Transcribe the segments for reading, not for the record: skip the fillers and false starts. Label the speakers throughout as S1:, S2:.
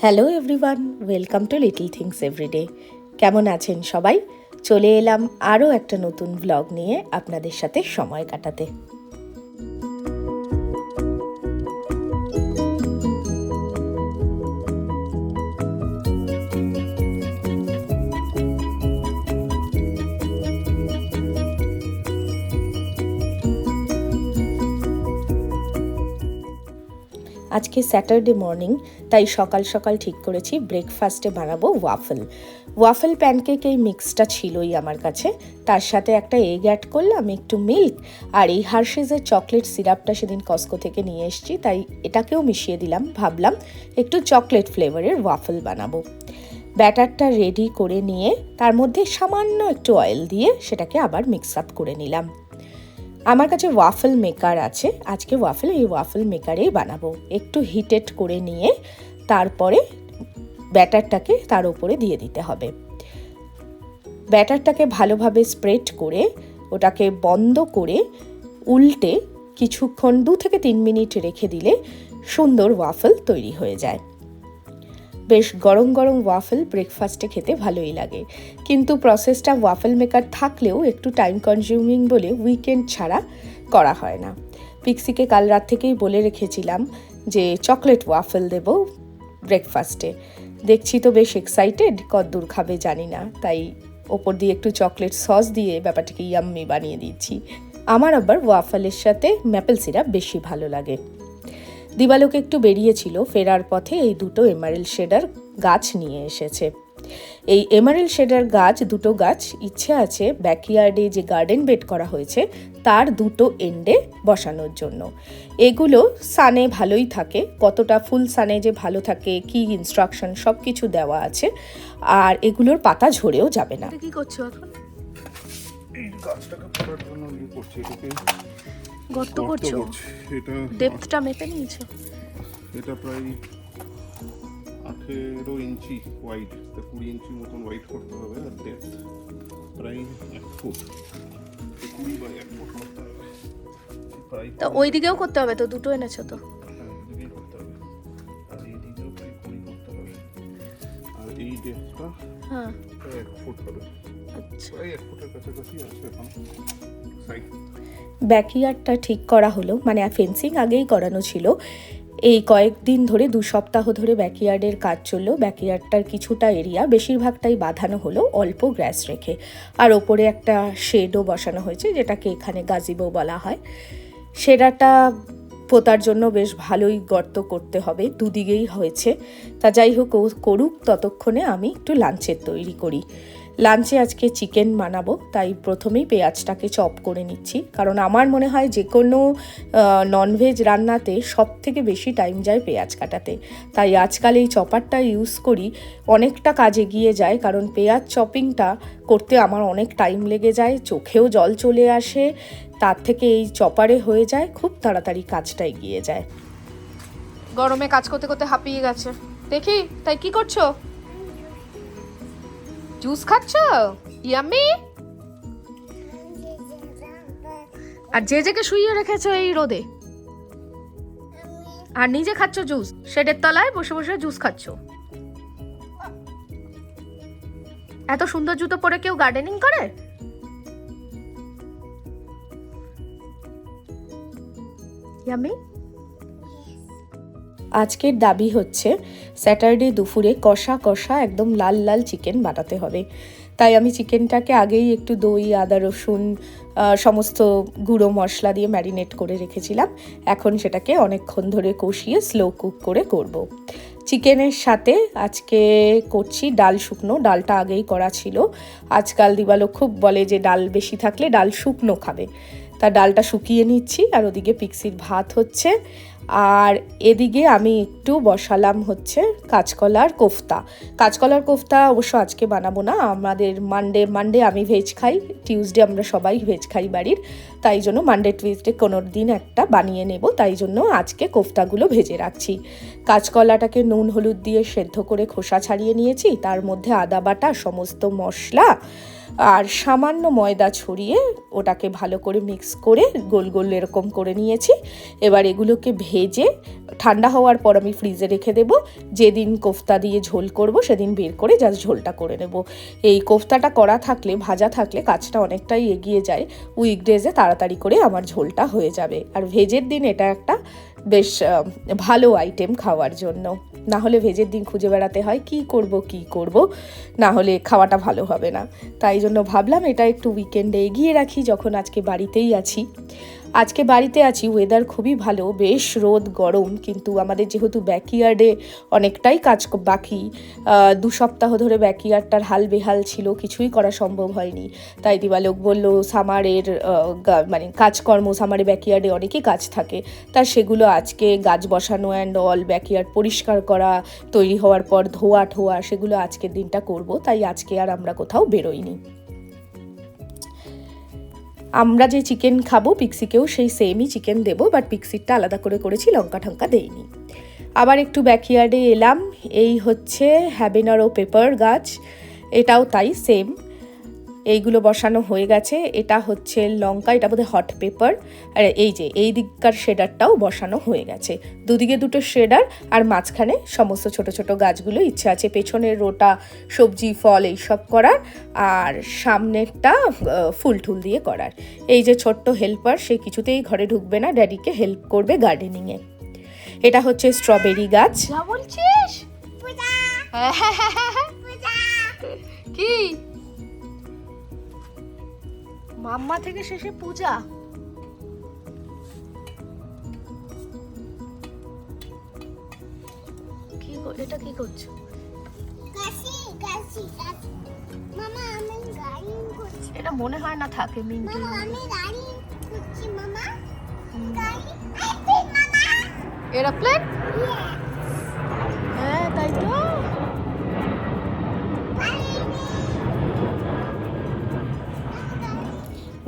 S1: Hello everyone, welcome to little things everyday. কেমন আছেন সবাই? চলে এলাম আরও একটা নতুন ব্লগ নিয়ে আপনাদের সাথে সময় কাটাতে। আজকে স্যাটারডে মর্নিং, তাই সকাল সকাল ঠিক করেছি ব্রেকফাস্টে বানাবো ওয়াফেল প্যানকেক। এই মিক্সটা ছিলই আমার কাছে, তার সাথে একটা এগ অ্যাড করলাম, একটু মিল্ক, আর এই হার্শেজের চকলেট সিরাপটা সেদিন কস্কো থেকে নিয়ে এসেছি, তাই এটাকেও মিশিয়ে দিলাম। ভাবলাম একটু চকলেট ফ্লেভারের ওয়াফেল বানাবো। ব্যাটারটা রেডি করে নিয়ে তার মধ্যে সামান্য একটু অয়েল দিয়ে সেটাকে আবার মিক্স আপ করে নিলাম। আমার কাছে ওয়াফেল মেকার আছে, আজকে এই ওয়াফেল মেকারেই বানাবো। একটু হিটেড করে নিয়ে তারপরে ব্যাটারটাকে তার উপরে দিয়ে দিতে হবে। ব্যাটারটাকে ভালোভাবে স্প্রেড করে ওটাকে বন্ধ করে উল্টে কিছুক্ষণ 2 থেকে 3 মিনিট রেখে দিলে সুন্দর ওয়াফেল তৈরি হয়ে যায়। বেশ গরম গরম ওয়াফেল ব্রেকফাস্টে খেতে ভালোই লাগে, কিন্তু প্রসেসটা ওয়াফেল মেকার থাকলেও একটু টাইম কনজিউমিং বলে উইকেন্ড ছাড়া করা হয় না। পিক্সিকে কাল রাত থেকেই বলে রেখেছিলাম যে চকলেট ওয়াফেল দেব ব্রেকফাস্টে। দেখছি তো বেশ এক্সাইটেড, কতদূর খাবে জানি না, তাই ওপর দিয়ে একটু চকলেট সস দিয়ে ব্যাপারটাকে ইয়াম্মি বানিয়ে দিচ্ছি। আমার আবার ওয়াফেলের সাথে ম্যাপেল সিরাপ বেশি ভালো লাগে। দিবালোক একটু বেরিয়েছিল, ফেরার পথে এই দুটো এমারেল শেডার গাছ নিয়ে এসেছে। এই এমারেল শেডার গাছ, দুটো গাছ ইচ্ছে আছে ব্যাকইয়ার্ডে যে গার্ডেন বেড করা হয়েছে তার দুটো এন্ডে বসানোর জন্য। এগুলো সানে ভালোই থাকে, কতটা ফুল সানে যে ভালো থাকে কি ইনস্ট্রাকশন সব কিছু দেওয়া আছে, আর এগুলোর পাতা ঝরেও যাবে না। কি করছো এখন?
S2: এই গাছটাকে করার জন্য করছি, এটাকে
S1: গর্ত করছো?
S2: এটা
S1: ডেপথটা মেপে নিয়েছো?
S2: এটা প্রায় 18 ইঞ্চি ওয়াইড, 20 ইঞ্চি মতন ওয়াইড করতে হবে, আর ডেপথ প্রায় 1 ফুট, 20 বাই 1 ফুট করতে হবে।
S1: তা ওই দিকেও করতে হবে তো, দুটো এনেছো তো?
S2: এদিকেই করতে হবে, আর এই দিকেও প্রায় 20 করতে হবে, আর এই ডেপথটা প্রায় 1 ফুট হবে। আচ্ছা, প্রায় 1 ফুটের কাছাকাছি আছে এখন। ব্যাকইয়ার্ডটা ঠিক করা হলো, মানে ফেন্সিং আগেই করানো ছিল। এই কয়েকদিন ধরে 2 সপ্তাহ ধরে ব্যাকইয়ার্ডের কাজ চললো। ব্যাকইয়ার্ডটার কিছুটা এরিয়া, বেশিরভাগটাই বাঁধানো হলো অল্প গ্রাস রেখে, আর ওপরে একটা শেডও বসানো হয়েছে যেটাকে এখানে গাজিবো বলা হয়। সেটাটা পোতার জন্য বেশ ভালোই গর্ত করতে হবে, দুদিকেই হয়েছে। তা যাই হোক, করুক, ততক্ষণে আমি একটু লাঞ্চের তৈরি করি। লাঞ্চে আজকে চিকেন বানাবো, তাই প্রথমেই পেঁয়াজটাকে চপ করে নিচ্ছি, কারণ আমার মনে হয় যে কোনো ননভেজ রান্নাতে সব থেকে বেশি টাইম যায় পেঁয়াজ কাটাতে। তাই আজকাল এই চপারটা ইউজ করি, অনেকটা কাজে গিয়ে যায়, কারণ পেঁয়াজ চপিংটা করতে আমার অনেক টাইম লেগে যায়, চোখেও জল চলে আসে, তার থেকে এই চপারে হয়ে যায়, খুব তাড়াতাড়ি কাজটা এগিয়ে যায়।
S3: গরমে কাজ করতে করতে হাঁপিয়ে গেছে দেখি, তাই কি করছো? জুস খাচ্ছ? ইয়াম্মি। আর জেজেকে শুইয়ে রেখেছো এই রোদে, আর নিজে খাচ্ছ জুস, শেডের তলায় বসে বসে জুস খাচ্ছ। এত সুন্দর জুতো পরে কেউ গার্ডেনিং করে? ইয়াম্মি।
S1: আজকের দাবি হচ্ছে স্যাটারডে দুপুরে কষা কষা একদম লাল লাল চিকেন বানাতে হবে। তাই আমি চিকেনটাকে আগেই একটু দই, আদা, রসুন, সমস্ত গুঁড়ো মশলা দিয়ে ম্যারিনেট করে রেখেছিলাম। এখন সেটাকে অনেকক্ষণ ধরে কষিয়ে স্লো কুক করে করব। চিকেনের সাথে আজকে করছি ডাল শুকনো, ডালটা আগেই করা ছিল। আজকাল দিবালো খুব বলে যে ডাল বেশি থাকলে ডাল শুকনো খাবে, তা ডালটা শুকিয়ে নিচ্ছি, আর ওদিকে পিক্সির ভাত হচ্ছে, আর এদিকে আমি একটু বসালাম হচ্ছে কাঁচকলার কোফতা। অবশ্য আজকে বানাবো না, আমাদের মানডে আমি ভেজ খাই, টিউসডে আমরা সবাই ভেজ খাই বাড়ির, তাই জন্য মানডে টুইসডে কোনো দিন একটা বানিয়ে নেব, তাই জন্য আজকে কোফতাগুলো ভেজে রাখছি। কাঁচকলাটাকে নুন হলুদ দিয়ে সেদ্ধ করে খোসা ছাড়িয়ে নিয়েছি, তার মধ্যে আদা বাটা, সমস্ত মশলা,
S2: আর সামান্য ময়দা ছড়িয়ে ওটাকে ভালো করে মিক্স করে গোল গোল এরকম করে নিয়েছি। এবার এগুলোকে ভেজে ঠান্ডা হওয়ার পর আমি ফ্রিজে রেখে দেব। যেদিন কোফতা দিয়ে ঝোল করব সেদিন বের করে জাস্ট ঝোলটা করে নেব। এই কোফতাটা করা থাকলে, ভাজা থাকলে কাজটা অনেকটাই এগিয়ে যায়। উইকডেজে তাড়াতাড়ি করে আমার ঝোলটা হয়ে যাবে। আর ভেজের দিন এটা একটা বেশ ভালো আইটেম খাওয়ার জন্য। না হলে ভেজের দিন খুঁজে বেড়াতে হয় কি করব, না হলে খাওয়াটা ভালো হবে না। তাই জন্য ভাবলাম এটা একটু উইকেন্ডে এগিয়ে রাখি, যখন আজকে বাড়িতেই আছি। আজকে বাড়িতে আছি, ওয়েদার খুবই ভালো, বেশ রোদ গরম, কিন্তু আমাদের যেহেতু ব্যাকইয়ার্ডে অনেকটাই কাজ বাকি, 2 সপ্তাহ ধরে ব্যাকইয়ার্ডটার হাল বেহাল ছিল, কিছুই করা সম্ভব হয়নি। তাই দিবালোক বলল সামারের মানে কাজকর্ম, সামারে ব্যাকইয়ার্ডে অনেকই কাজ থাকে, তা সেগুলো আজকে গাছ বসানো অ্যান্ড অল, ব্যাকইয়ার্ড পরিষ্কার করা, তৈরি হওয়ার পর ধোয়া ঠোয়া, সেগুলো আজকের দিনটা করব। তাই আজকে আর আমরা কোথাও বেরোইনি। আমরা যে চিকেন খাবো পিক্সিকেও সেই সেমই চিকেন দেবো, বাট পিক্সিরটা আলাদা করে করেছি, লঙ্কা ঠঙ্কা দেইনি। আবার একটু ব্যাকইয়ার্ডে এলাম। এই হচ্ছে হ্যাবেনারো পেপার গাছ, এটাও তাই সেম। এইগুলো বসানো হয়ে গেছে। এটা হচ্ছে লঙ্কা, এটা বোধহয় হট পেপার। আর এই যে এই দিককার শেডারটাও বসানো হয়ে গেছে, দুদিকে দুটো শেডার, আর মাঝখানে সমস্ত ছোট ছোট গাছগুলো। ইচ্ছা আছে পেছনের রোটা সবজি ফল এইসব করার, আর সামনেরটা ফুল টুল দিয়ে করার। এই যে ছোট্ট হেল্পার, সে কিছুতেই ঘরে ঢুকবে না, ড্যাডিকে হেল্প করবে গার্ডেনিংয়ে। এটা হচ্ছে স্ট্রবেরি গাছ।
S3: যা বলছিস কি মাম্মা থেকে শেষে পূজা? কি এটা কি করছো?
S4: মামা আমি গাড়ি করছি।
S3: এটা মনে হয় না থাকে মিন্টু।
S4: মামা আমি গাড়ি করছি। মামা গাড়ি মামা
S3: এরোপ্লেন? হ্যাঁ তাই তো।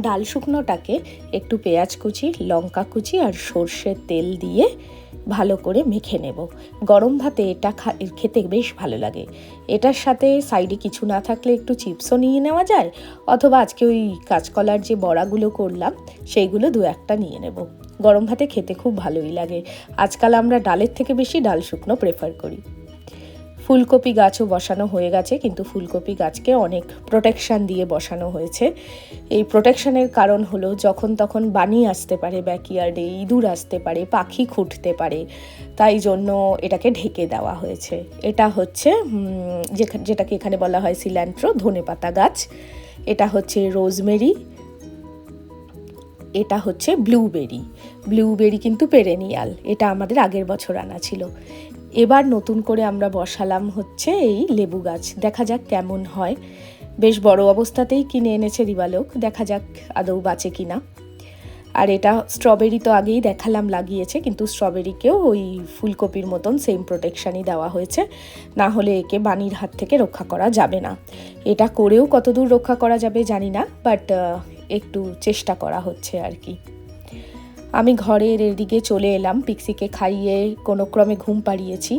S2: ডাল শুকনোটাকে একটু পেঁয়াজ কুচি, লঙ্কা কুচি আর সর্ষের তেল দিয়ে ভালো করে মেখে নেব। গরম ভাতে এটা খেতে বেশ ভালো লাগে। এটার সাথে সাইডে কিছু না থাকলে একটু চিপসও নিয়ে নেওয়া যায়, অথবা আজকে ওই কাঁচকলার যে বড়াগুলো করলাম সেইগুলো 2-1টা নিয়ে নেব। গরম ভাতে খেতে খুব ভালোই লাগে। আজকাল আমরা ডালের থেকে বেশি ডাল শুকনো প্রেফার করি। ফুলকপি গাছও বসানো হয়ে গেছে, কিন্তু ফুলকপি গাছকে অনেক প্রোটেকশান দিয়ে বসানো হয়েছে। এই প্রোটেকশানের কারণ হলো যখন তখন বানি আসতে পারে ব্যাকইয়ার্ডে, ইঁদুর আসতে পারে, পাখি খুঁটতে পারে, তাই জন্য এটাকে ঢেকে দেওয়া হয়েছে। এটা হচ্ছে যেটাকে এখানে বলা হয় সিল্যান্ট্রো, ধনেপাতা গাছ। এটা হচ্ছে রোজমেরি। এটা হচ্ছে ব্লুবেরি কিন্তু পেরেনিয়াল, এটা আমাদের আগের বছর আনা ছিল। এবার নতুন করে আমরা বসালাম হচ্ছে এই লেবু গাছ, দেখা যাক কেমন হয়। বেশ বড় অবস্থাতেই কিনে এনেছে দিবালোক, দেখা যাক আদৌ বাঁচে কিনা। আর এটা স্ট্রবেরি তো আগেই দেখালাম লাগিয়েছে, কিন্তু স্ট্রবেরিকেও ওই ফুলকপির মতন সেম প্রোটেকশানই দেওয়া হয়েছে, না হলে একে বানির হাত থেকে রক্ষা করা যাবে না। এটা করেও কতদূর রক্ষা করা যাবে জানি না, বাট একটু চেষ্টা করা হচ্ছে আর কি। আমি ঘরের এদিকে চলে এলাম, পিক্সিকে খাইয়ে কোনো ক্রমে ঘুম পাড়িয়েছি।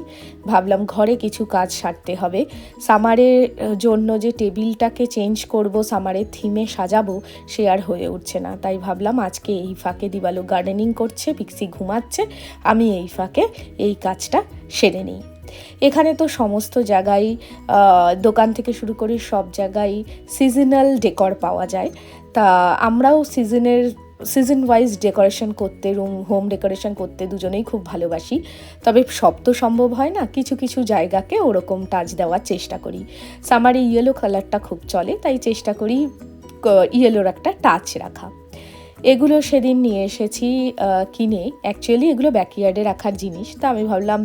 S2: ভাবলাম ঘরে কিছু কাজ সারতে হবে। সামারের জন্য যে টেবিলটাকে চেঞ্জ করব, সামারের থিমে সাজাবো, সে আর হয়ে উঠছে না। তাই ভাবলাম আজকে এই ফাঁকে দিবালোক গার্ডেনিং করছে, পিক্সি ঘুমাচ্ছে, আমি এই ফাঁকে এই কাজটা সেরে নিই। এখানে তো সমস্ত জায়গায়, দোকান থেকে শুরু করে সব জায়গায় সিজনাল ডেকর পাওয়া যায়। তা আমরাও সিজন ওয়াইজ ডেকোরেশন করতে, হোম ডেকোরেশন করতে দুজনেই খুব ভালোবাসি। তবে সব তো সম্ভব হয় না, কিছু কিছু জায়গাকে ওরকম টাচ দেওয়ার চেষ্টা করি। সামারে ইয়েলো কালারটা খুব চলে, তাই চেষ্টা করি ইয়েলোর একটা টাচ রাখা। এগুলো সেদিন নিয়ে এসেছি কিনে। অ্যাকচুয়ালি এগুলো ব্যাকইয়ার্ডে রাখার জিনিস, তা আমি ভাবলাম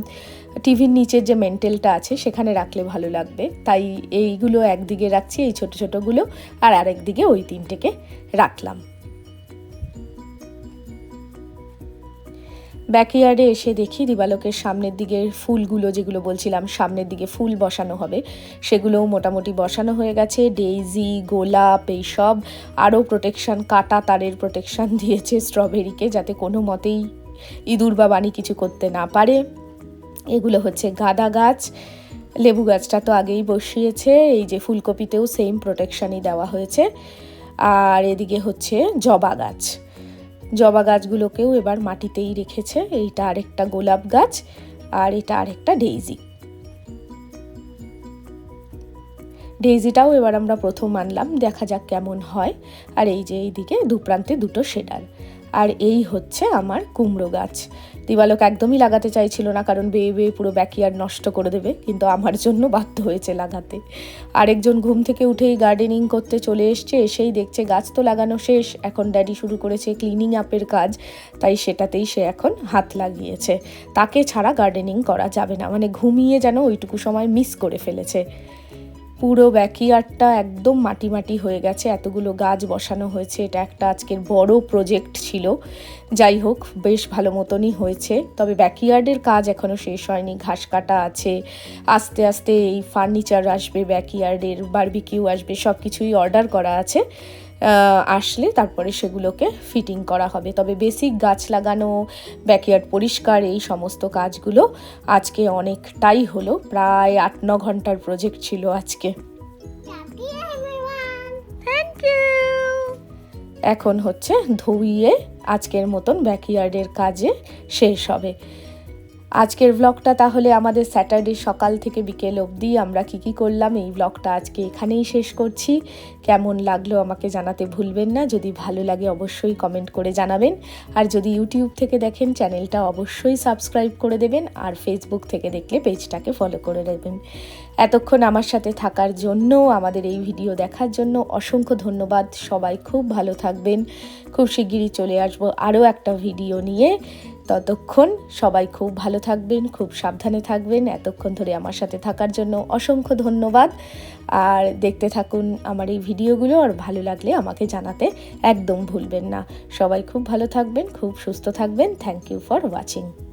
S2: টিভির নিচের যে মেন্টেলটা আছে সেখানে রাখলে ভালো লাগবে, তাই এইগুলো একদিকে রাখছি, এই ছোটো ছোটোগুলো, আর আরেকদিকে ওই 3টেকে রাখলাম। ব্যাকইয়ার্ডে এসে দেখি দিবালোকের সামনের দিকে ফুলগুলো, যেগুলো বলছিলাম সামনের দিকে ফুল বসানো হবে, সেগুলোও মোটামুটি বসানো হয়ে গেছে। ডেইজি, গোলাপ, এইসব। আরও প্রোটেকশান, কাটা তারের প্রোটেকশান দিয়েছে স্ট্রবেরিকে, যাতে কোনো মতেই ইঁদুর বা বানি কিছু করতে না পারে। এগুলো হচ্ছে গাঁদা গাছ, লেবু গাছটা তো আগেই বসিয়েছে, এই যে ফুলকপিতেও সেম প্রোটেকশানই দেওয়া হয়েছে। আর এদিকে হচ্ছে জবা গাছ, জবা গাছগুলোকেও এবার মাটিতেই রেখেছে। এইটা আরেকটা গোলাপ গাছ আর এটা আরেকটা ডেইজি। ডেইজিটাও এবার আমরা প্রথম আনলাম, দেখা যাক কেমন হয়। আর এই যে এইদিকে দুপ্রান্তে দুটো শেডার। আর এই হচ্ছে আমার কুমড়ো গাছ। দিবালোক একদমই লাগাতে চাইছিল না, কারণ বেয়ে বেয়ে পুরো ব্যাকইয়ার্ড নষ্ট করে দেবে, কিন্তু আমার জন্য বাধ্য হয়েছে লাগাতে। আরেকজন ঘুম থেকে উঠেই গার্ডেনিং করতে চলে এসছে, এসেই দেখছে গাছ তো লাগানো শেষ, এখন ড্যাডি শুরু করেছে ক্লিনিং আপের কাজ, তাই সেটাতেই সে এখন হাত লাগিয়েছে। তাকে ছাড়া গার্ডেনিং করা যাবে না, মানে ঘুমিয়ে যেন ওইটুকু সময় মিস করে ফেলেছে। পুরো ব্যাকইয়ার্ডটা একদম মাটি মাটি হয়ে গেছে, এতগুলো গাছ বসানো হয়েছে। এটা একটা আজকের বড় প্রজেক্ট ছিল। যাই হোক, বেশ ভালো মতনই হয়েছে। তবে ব্যাকইয়ার্ডের কাজ এখনও শেষ হয়নি, ঘাস কাটা আছে, আস্তে আস্তে এই ফার্নিচার আসবে, ব্যাকইয়ার্ডের বারবিকিউ আসবে, সব কিছুই অর্ডার করা আছে। আসলে তারপরে সেগুলোকে ফিটিং করা হবে। তবে বেসিক গাছ লাগানো, ব্যাকইয়ার্ড পরিষ্কার, এই সমস্ত কাজগুলো আজকে অনেকটাই হলো। প্রায় 8-9 ঘন্টার প্রজেক্ট ছিল আজকে।
S4: Thank you, everyone.
S3: Thank you.
S2: এখন হচ্ছে ধুইয়ে আজকের মতন ব্যাকইয়ার্ডের কাজে শেষ হবে। আজকের ব্লগটা তাহলে আমাদের স্যাটারডে সকাল থেকে বিকেল অবধি আমরা কি করলাম, এই ব্লগটা আজকে এখানেই শেষ করছি। কেমন লাগলো আমাকে জানাতে ভুলবেন না। যদি ভালো লাগে অবশ্যই কমেন্ট করে জানাবেন। আর যদি ইউটিউব থেকে দেখেন, চ্যানেলটা অবশ্যই সাবস্ক্রাইব করে দেবেন। আর ফেসবুক থেকে দেখলে পেজটাকে ফলো করে দেবেন। এতক্ষণ আমার সাথে থাকার জন্য, আমাদের এই ভিডিও দেখার জন্য অসংখ্য ধন্যবাদ। সবাই খুব ভালো থাকবেন। খুব শিগগিরই চলে আসবো আরও একটা ভিডিও নিয়ে। ততক্ষণ সবাই খুব ভালো থাকবেন, খুব সাবধানে থাকবেন। এতক্ষণ ধরে আমার সাথে থাকার জন্য অসংখ্য ধন্যবাদ। আর দেখতে থাকুন আমার এই ভিডিওগুলো, আর ভালো লাগলে আমাকে জানাতে একদম ভুলবেন না। সবাই খুব ভালো থাকবেন, খুব সুস্থ থাকবেন। Thank you for watching.